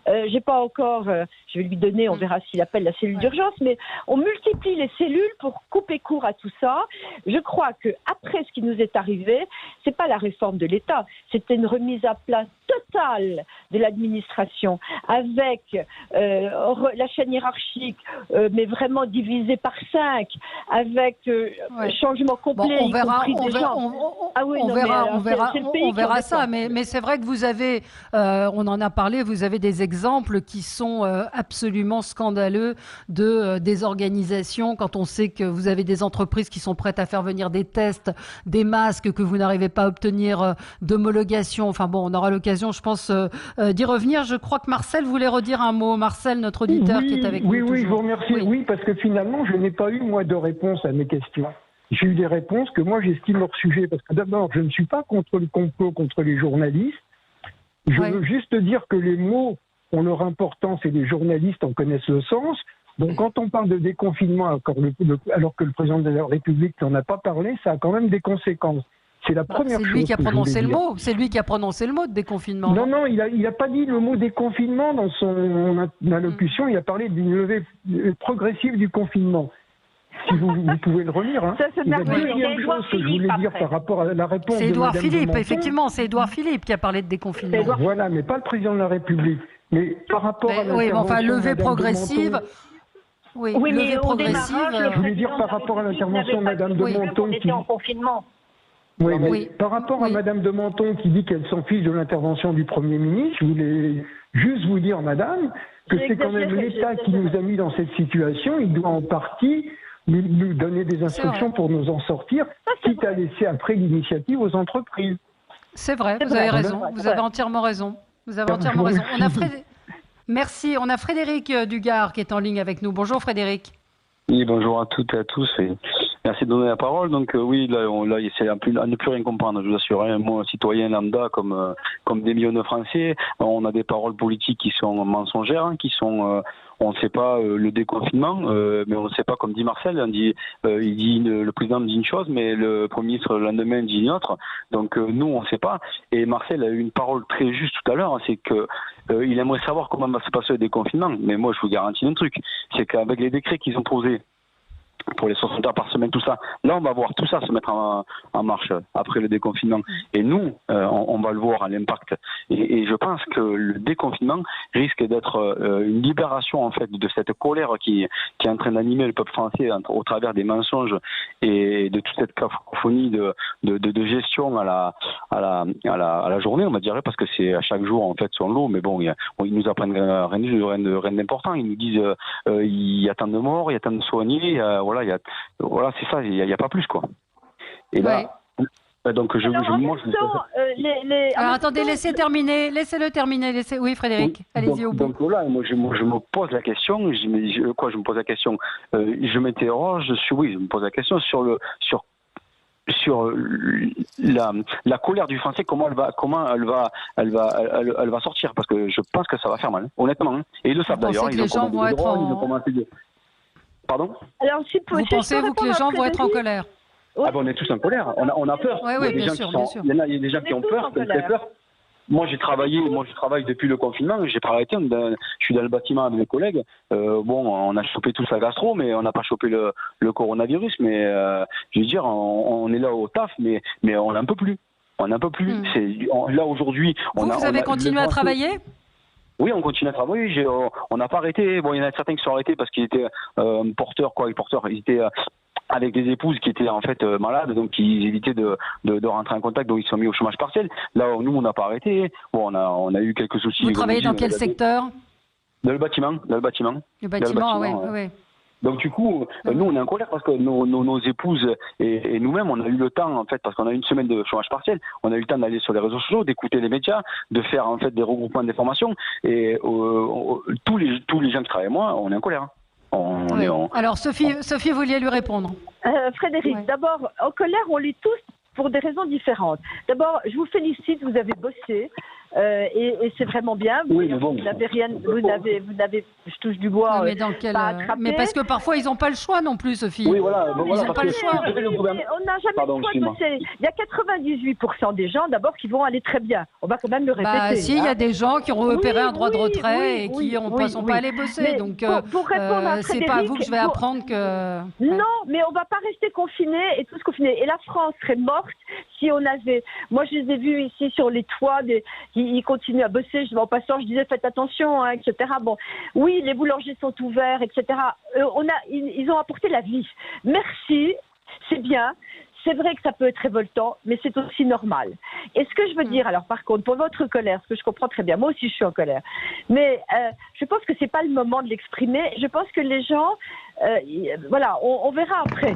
J'ai pas encore, je vais lui donner, on verra s'il appelle la cellule d'urgence, mais on multiplie les cellules pour couper court à tout ça. Je crois que après ce qui nous est arrivé, c'est pas la réforme de l'État. C'était une remise à plat totale de l'administration, avec la chaîne hiérarchique, mais vraiment divisée par 5, avec changement complet. Bon, on verra ça. Mais c'est vrai que vous avez, on en a parlé, vous avez des exemples qui sont absolument scandaleux de désorganisation. Quand on sait que vous avez des entreprises qui sont prêtes à faire venir des tests, des masques, que vous n'arrivez pas à obtenir d'homologation. Enfin bon, on aura l'occasion, je pense, d'y revenir. Je crois que Marcel voulait redire un mot. Marcel, notre auditeur qui est avec nous. Oui, je vous remercie. Oui, parce que finalement, je n'ai pas eu, moi, de réponse à mes questions. J'ai eu des réponses que moi, j'estime hors sujet. Parce que d'abord, je ne suis pas contre le complot contre les journalistes. Je veux juste dire que les mots ont leur importance et les journalistes en connaissent le sens. Donc, quand on parle de déconfinement, alors que le président de la République n'en a pas parlé, ça a quand même des conséquences. C'est la première chose. C'est lui qui a prononcé le mot. C'est lui qui a prononcé le mot de déconfinement. Non, il n'a pas dit le mot déconfinement dans son allocution. Il a parlé d'une levée progressive du confinement. Si vous pouvez le relire. Hein. La deuxième chose que je voulais dire par rapport à la réponse de Mme Philippe, effectivement, c'est Édouard Philippe qui a parlé de déconfinement. Voilà, mais pas le président de la République. Mais par rapport à levée progressive. Oui, mais au progressive. Je voulais dire par rapport à l'intervention de Mme de Menton. On était en confinement. Oui, mais par rapport à Mme de Menton qui dit qu'elle s'en fiche de l'intervention du Premier ministre, je voulais juste vous dire, Madame, que c'est quand même l'État qui nous a mis dans cette situation. Il doit en partie nous donner des instructions pour nous en sortir, quitte à laisser après l'initiative aux entreprises. C'est vrai, vous avez raison. Vous avez entièrement raison. Vous avez entièrement raison. Merci. On a Frédéric Dugard qui est en ligne avec nous. Bonjour Frédéric. Oui, bonjour à toutes et à tous. Et merci de donner la parole. Donc oui, là c'est à ne plus rien comprendre, je vous assure. Hein. Moi, citoyen lambda, comme des millions de Français, on a des paroles politiques qui sont mensongères, hein, qui sont... on ne sait pas le déconfinement, mais on ne sait pas, comme dit Marcel, le président dit une chose, mais le Premier ministre le lendemain dit une autre. Donc nous, on ne sait pas. Et Marcel a eu une parole très juste tout à l'heure, hein, c'est que il aimerait savoir comment va se passer le déconfinement. Mais moi, je vous garantis un truc, c'est qu'avec les décrets qu'ils ont posés pour les 60 heures par semaine, tout ça, là, on va voir tout ça se mettre en marche après le déconfinement. Et nous, on va le voir à l'impact. Et je pense que le déconfinement risque d'être une libération, en fait, de cette colère qui est en train d'animer le peuple français au travers des mensonges et de toute cette cacophonie de gestion à la journée, on va dire, parce que c'est à chaque jour, en fait, son lot. Mais bon, ils nous apprennent rien d'important. Ils nous disent il y a tant de morts, il y a tant de soignés, voilà, c'est ça, il n'y a pas plus, quoi. Et là, donc Alors attendez, laissez-le terminer. Oui, Frédéric, allez-y au bout. Donc là, moi je me pose la question, je me pose la question, je m'interroge je me pose la question sur la colère du Français, comment elle va sortir, parce que je pense que ça va faire mal, honnêtement. Hein. Et ils le savent d'ailleurs. Les gens vont être Pardon ? Alors, vous pensez-vous que les gens vont être en colère ? Ah ben on est tous en colère, on a peur. Oui, bien sûr. Il y a des gens qui ont peur, qui ont très peur. Moi, je travaille depuis le confinement, j'ai pas arrêté. Je suis dans le bâtiment avec mes collègues. On a chopé tous la gastro, mais on n'a pas chopé le coronavirus. Mais je veux dire, on est là au taf, mais on n'en peut plus. On n'en peut plus. Là aujourd'hui, vous avez continué à travailler ? Oui, on continue à travailler. On n'a pas arrêté. Bon, il y en a certains qui sont arrêtés parce qu'ils étaient porteurs. Ils étaient avec des épouses qui étaient en fait malades, donc ils évitaient de rentrer en contact, donc ils sont mis au chômage partiel. Là, nous, on n'a pas arrêté. Bon, on a eu quelques soucis. Vous travaillez dans quel secteur ? Dans le bâtiment. Le bâtiment, oui. Donc du coup, nous on est en colère parce que nos épouses et nous-mêmes, on a eu le temps en fait, parce qu'on a eu une semaine de chômage partiel, on a eu le temps d'aller sur les réseaux sociaux, d'écouter les médias, de faire en fait des regroupements d'informations et tous les gens qui travaillent avec moi, on est en colère. Alors Sophie, vous vouliez lui répondre. Frédéric, d'abord, en colère, on l'est tous pour des raisons différentes. D'abord, je vous félicite, vous avez bossé. et c'est vraiment bien. Oui, mais bon. Vous n'avez rien, vous n'avez, je touche du bois, Non, mais dans quel, pas attrapé. mais parce que parfois ils n'ont pas le choix non plus, Sophie. Oui, voilà. Ils n'ont pas le choix. On n'a jamais Pardon, le choix de excuse-moi. bosser. Il y a 98% des gens, d'abord, qui vont aller très bien. On va quand même le répéter. Bah, si, il y a des gens qui ont repéré un droit de retrait oui, et qui oui, ne sont pas allés bosser. Mais Donc, pour répondre à c'est pas à vous que je vais Frédéric, apprendre que. Non, mais on va pas rester confinés et tous confinés. Et la France serait morte si on avait. Moi, je les ai vus ici sur les toits. Ils continuent à bosser. En passant, je disais faites attention, hein, etc. Bon, oui, les boulangers sont ouverts, etc. Ils ont apporté la vie. Merci, c'est bien. C'est vrai que ça peut être révoltant, mais c'est aussi normal. Et ce que je veux dire, alors par contre, pour votre colère, ce que je comprends très bien, moi aussi je suis en colère, mais je pense que c'est pas le moment de l'exprimer. Je pense que les gens, voilà, on verra après.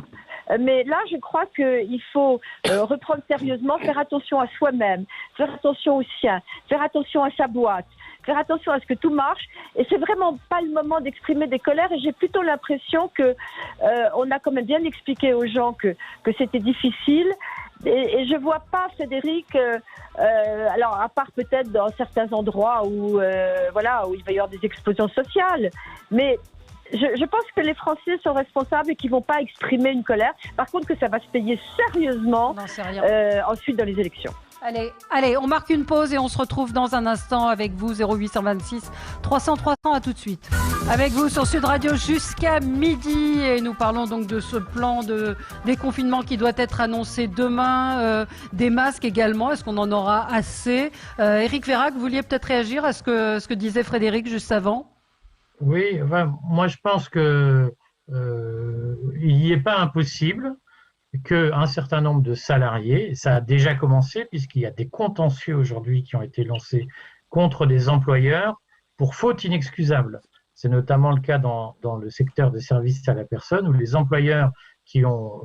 Mais là, je crois qu'il faut reprendre sérieusement, faire attention à soi-même, faire attention aux siens, faire attention à sa boîte, faire attention à ce que tout marche. Et c'est vraiment pas le moment d'exprimer des colères. Et j'ai plutôt l'impression que on a quand même bien expliqué aux gens que c'était difficile. Et je vois pas, Frédéric, alors à part peut-être dans certains endroits où voilà, où il va y avoir des explosions sociales, mais je pense que les Français sont responsables et qu'ils vont pas exprimer une colère. Par contre, que ça va se payer sérieusement ensuite dans les élections. Allez, on marque une pause et on se retrouve dans un instant avec vous, 0826 300 300, à tout de suite. Avec vous sur Sud Radio jusqu'à midi et nous parlons donc de ce plan de déconfinement qui doit être annoncé demain, des masques également, est-ce qu'on en aura assez? Éric Vérac, vous vouliez peut-être réagir à ce que disait Frédéric juste avant? Oui, enfin, moi je pense que il n'y est pas impossible qu'un certain nombre de salariés, ça a déjà commencé puisqu'il y a des contentieux aujourd'hui qui ont été lancés contre des employeurs pour faute inexcusable. C'est notamment le cas dans le secteur des services à la personne où les employeurs qui ont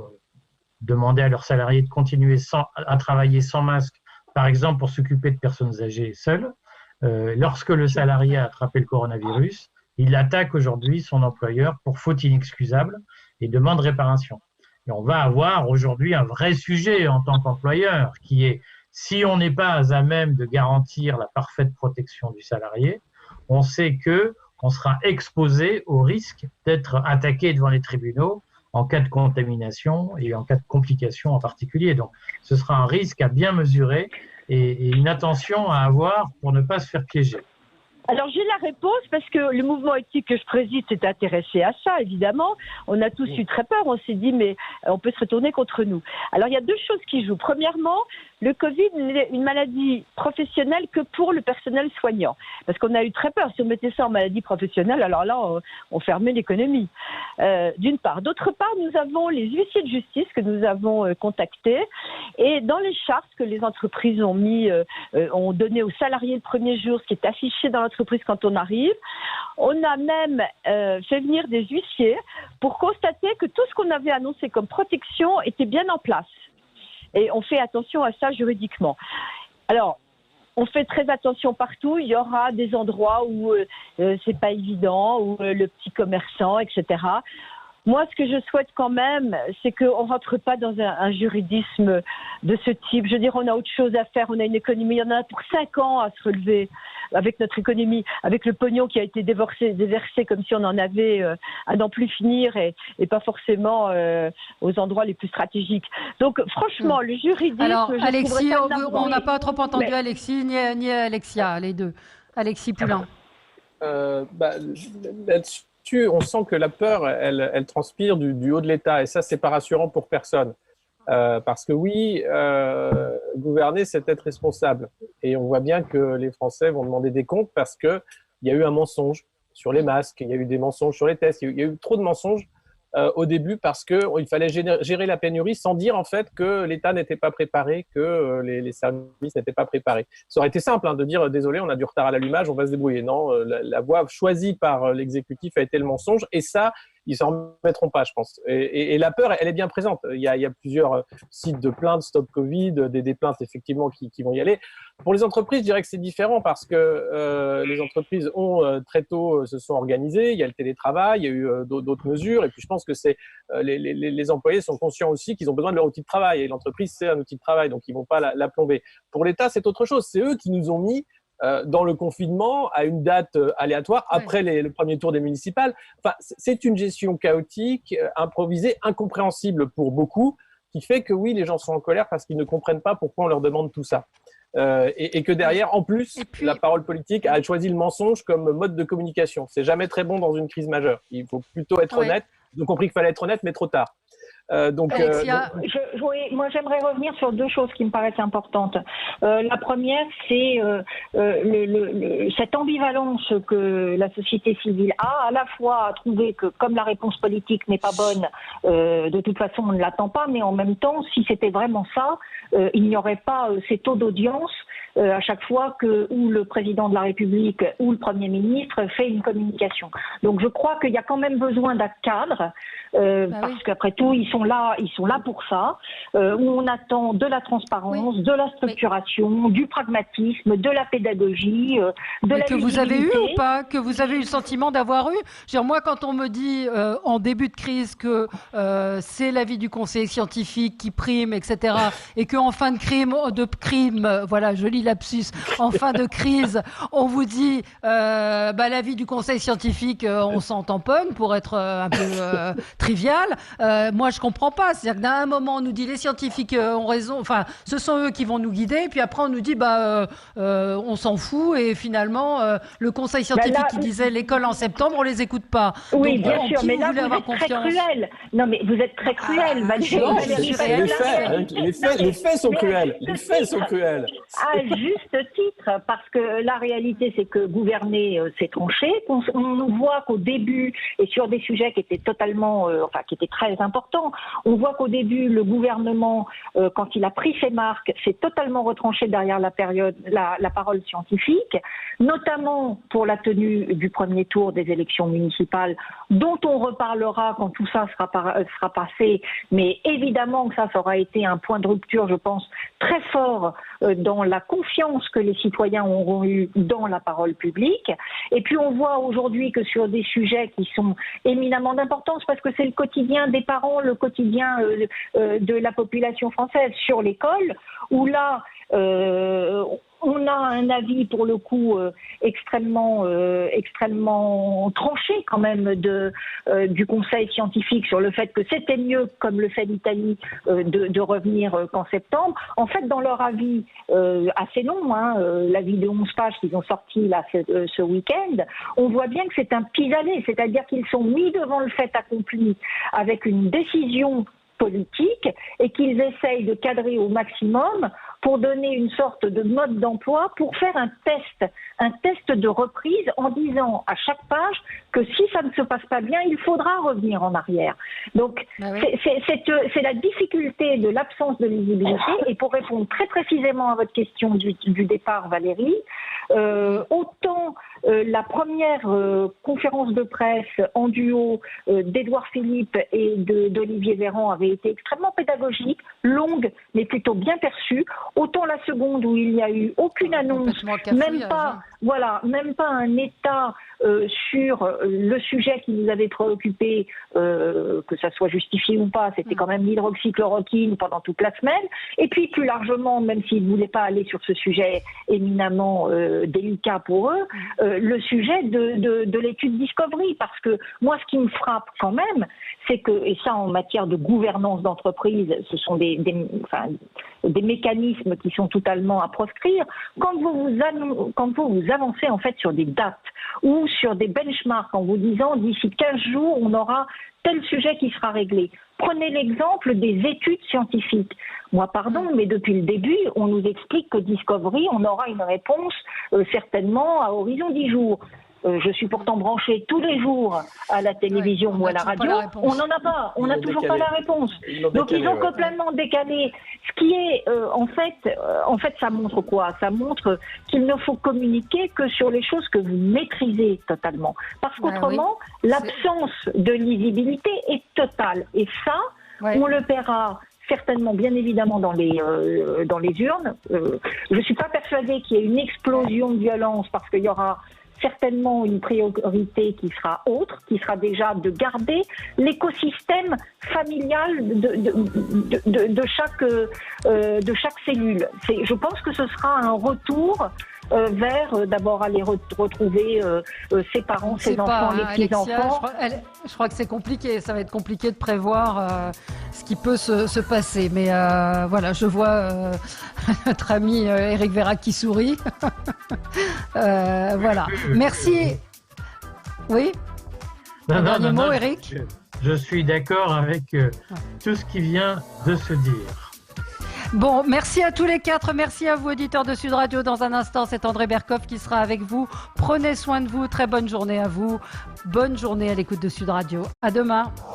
demandé à leurs salariés de continuer à travailler sans masque, par exemple pour s'occuper de personnes âgées seules, lorsque le salarié a attrapé le coronavirus, il attaque aujourd'hui son employeur pour faute inexcusable et demande réparation. Et on va avoir aujourd'hui un vrai sujet en tant qu'employeur qui est, si on n'est pas à même de garantir la parfaite protection du salarié, on sait qu'on sera exposé au risque d'être attaqué devant les tribunaux en cas de contamination et en cas de complications en particulier. Donc, ce sera un risque à bien mesurer et une attention à avoir pour ne pas se faire piéger. Alors j'ai la réponse parce que le mouvement éthique que je préside s'est intéressé à ça, évidemment. On a tous eu très peur, on s'est dit mais on peut se retourner contre nous. Alors il y a deux choses qui jouent. Premièrement, le Covid n'est une maladie professionnelle que pour le personnel soignant. Parce qu'on a eu très peur. Si on mettait ça en maladie professionnelle, alors là, on fermait l'économie. D'une part. D'autre part, nous avons les huissiers de justice que nous avons contactés. Et dans les chartes que les entreprises ont donné aux salariés le premier jour, ce qui est affiché dans l'entreprise quand on arrive, on a même fait venir des huissiers pour constater que tout ce qu'on avait annoncé comme protection était bien en place. Et on fait attention à ça juridiquement. Alors, on fait très attention partout. Il y aura des endroits où c'est pas évident, où le petit commerçant, etc. Moi, ce que je souhaite quand même, c'est qu'on ne rentre pas dans un juridisme de ce type. Je veux dire, on a autre chose à faire. On a une économie. Il y en a pour 5 ans à se relever avec notre économie, avec le pognon qui a été déversé comme si on en avait à n'en plus finir et pas forcément aux endroits les plus stratégiques. Donc, franchement, le juridisme... Alors, Alexis, on n'a pas trop entendu Alexis ni Alexia, les deux. Alexis Poulain. Là-dessus, on sent que la peur, elle transpire du haut de l'État. Et ça, c'est pas rassurant pour personne. Parce que oui, gouverner, c'est être responsable. Et on voit bien que les Français vont demander des comptes parce qu'il y a eu un mensonge sur les masques, il y a eu des mensonges sur les tests, il y a eu trop de mensonges au début parce qu'il fallait gérer la pénurie sans dire en fait que l'État n'était pas préparé, que les services n'étaient pas préparés. Ça aurait été simple de dire désolé, on a du retard à l'allumage, on va se débrouiller. Non, la voie choisie par l'exécutif a été le mensonge et ça, ils s'en remettront pas, je pense. Et la peur, elle est bien présente. Il y a plusieurs sites de plaintes, Stop Covid, des plaintes effectivement qui vont y aller. Pour les entreprises, je dirais que c'est différent parce que les entreprises ont très tôt se sont organisées. Il y a le télétravail, il y a eu d'autres mesures. Et puis je pense que les employés sont conscients aussi qu'ils ont besoin de leur outil de travail. Et l'entreprise, c'est un outil de travail, donc ils vont pas la plomber. Pour l'État, c'est autre chose. C'est eux qui nous ont mis dans le confinement à une date aléatoire après le premier tour des municipales. Enfin, c'est une gestion chaotique, improvisée, incompréhensible pour beaucoup, qui fait que oui, les gens sont en colère parce qu'ils ne comprennent pas pourquoi on leur demande tout ça. Et que derrière, en plus, la parole politique a choisi le mensonge comme mode de communication. C'est jamais très bon dans une crise majeure. Il faut plutôt être honnête. Ils ont compris qu'il fallait être honnête, mais trop tard. Moi, j'aimerais revenir sur deux choses qui me paraissent importantes. La première, c'est cette ambivalence que la société civile a, à la fois à trouver que comme la réponse politique n'est pas bonne, de toute façon on ne l'attend pas, mais en même temps, si c'était vraiment ça, il n'y aurait pas ces taux d'audience à chaque fois que ou le président de la République ou le Premier ministre fait une communication. Donc je crois qu'il y a quand même besoin d'un cadre, parce qu'après tout, ils sont là pour ça, où on attend de la transparence, de la structuration, du pragmatisme, de la pédagogie, de la que vous avez eu ou pas? Que vous avez eu le sentiment d'avoir eu? Je veux dire, moi, quand on me dit en début de crise que c'est l'avis du conseil scientifique qui prime, etc., et qu'en fin de crime, voilà, joli lapsus, en fin de crise, on vous dit l'avis du conseil scientifique, on s'en tamponne pour être un peu trivial. Moi, je comprends pas. C'est-à-dire qu'à un moment, on nous dit les scientifiques ont raison. Enfin, ce sont eux qui vont nous guider. Puis après, on nous dit on s'en fout. Et finalement, le conseil scientifique qui disait l'école en septembre, on les écoute pas. Oui, donc, bien sûr. Mais là, vous êtes très cruel. Non, mais vous êtes très cruel. Les faits sont cruels. Les faits sont cruels. À juste titre, parce que la réalité, c'est que gouverner, c'est tranché. On voit qu'au début, et sur des sujets qui étaient totalement, qui étaient très importants, on voit qu'au début, le gouvernement, quand il a pris ses marques, s'est totalement retranché derrière la parole scientifique, notamment pour la tenue du premier tour des élections municipales, dont on reparlera quand tout ça sera passé, mais évidemment que ça aura été un point de rupture, je pense, très fort dans la confiance que les citoyens auront eu dans la parole publique. Et puis on voit aujourd'hui que sur des sujets qui sont éminemment d'importance, parce que c'est le quotidien des parents, le quotidien de la population française sur l'école, où là, on a un avis pour le coup extrêmement tranché quand même du Conseil scientifique sur le fait que c'était mieux, comme le fait l'Italie, de revenir qu'en septembre. En fait, dans leur avis assez long, l'avis de 11 pages qu'ils ont sorti là ce week-end, on voit bien que c'est un pis-aller, c'est-à-dire qu'ils sont mis devant le fait accompli avec une décision politique et qu'ils essayent de cadrer au maximum pour donner une sorte de mode d'emploi, pour faire un test de reprise en disant à chaque page que si ça ne se passe pas bien, il faudra revenir en arrière. Donc c'est la difficulté de l'absence de lisibilité. Et pour répondre très précisément à votre question du départ, Valérie, autant la première conférence de presse en duo d'Édouard Philippe et d'Olivier Véran avait été extrêmement pédagogique, longue mais plutôt bien perçue, autant la seconde où il n'y a eu aucune annonce, même pas un état sur le sujet qui nous avait préoccupé, que ça soit justifié ou pas, c'était quand même l'hydroxychloroquine pendant toute la semaine, et puis plus largement, même s'ils ne voulaient pas aller sur ce sujet éminemment délicat pour eux, le sujet de l'étude Discovery, parce que moi ce qui me frappe quand même, c'est que, et ça en matière de gouvernance d'entreprise, ce sont des mécanismes qui sont totalement à proscrire, quand vous avancez en fait sur des dates ou sur des benchmarks en vous disant d'ici 15 jours on aura tel sujet qui sera réglé. Prenez l'exemple des études scientifiques. Moi, pardon, mais depuis le début, on nous explique que Discovery, on aura une réponse certainement à horizon 10 jours. Je suis pourtant branchée tous les jours à la télévision ou à la radio. On n'en a pas. On n'a toujours pas la réponse. Donc ils ont complètement décalé. Ce qui est, en fait, ça montre quoi? Ça montre qu'il ne faut communiquer que sur les choses que vous maîtrisez totalement. Parce qu'autrement, l'absence de lisibilité est totale. Et ça, on le paiera certainement, bien évidemment, dans les urnes. Je ne suis pas persuadée qu'il y ait une explosion de violence parce qu'il y aura certainement une priorité qui sera autre, qui sera déjà de garder l'écosystème familial de chaque cellule. Je pense que ce sera un retour vers d'abord aller retrouver ses parents, ses enfants, les petits-enfants. Je crois que c'est compliqué, ça va être compliqué de prévoir ce qui peut se passer. Mais voilà, je vois notre ami Éric Vérac qui sourit. Voilà, merci. Oui. Un dernier mot, Éric. Je suis d'accord avec tout ce qui vient de se dire. Bon, merci à tous les quatre. Merci à vous, auditeurs de Sud Radio. Dans un instant, c'est André Berkoff qui sera avec vous. Prenez soin de vous. Très bonne journée à vous. Bonne journée à l'écoute de Sud Radio. À demain.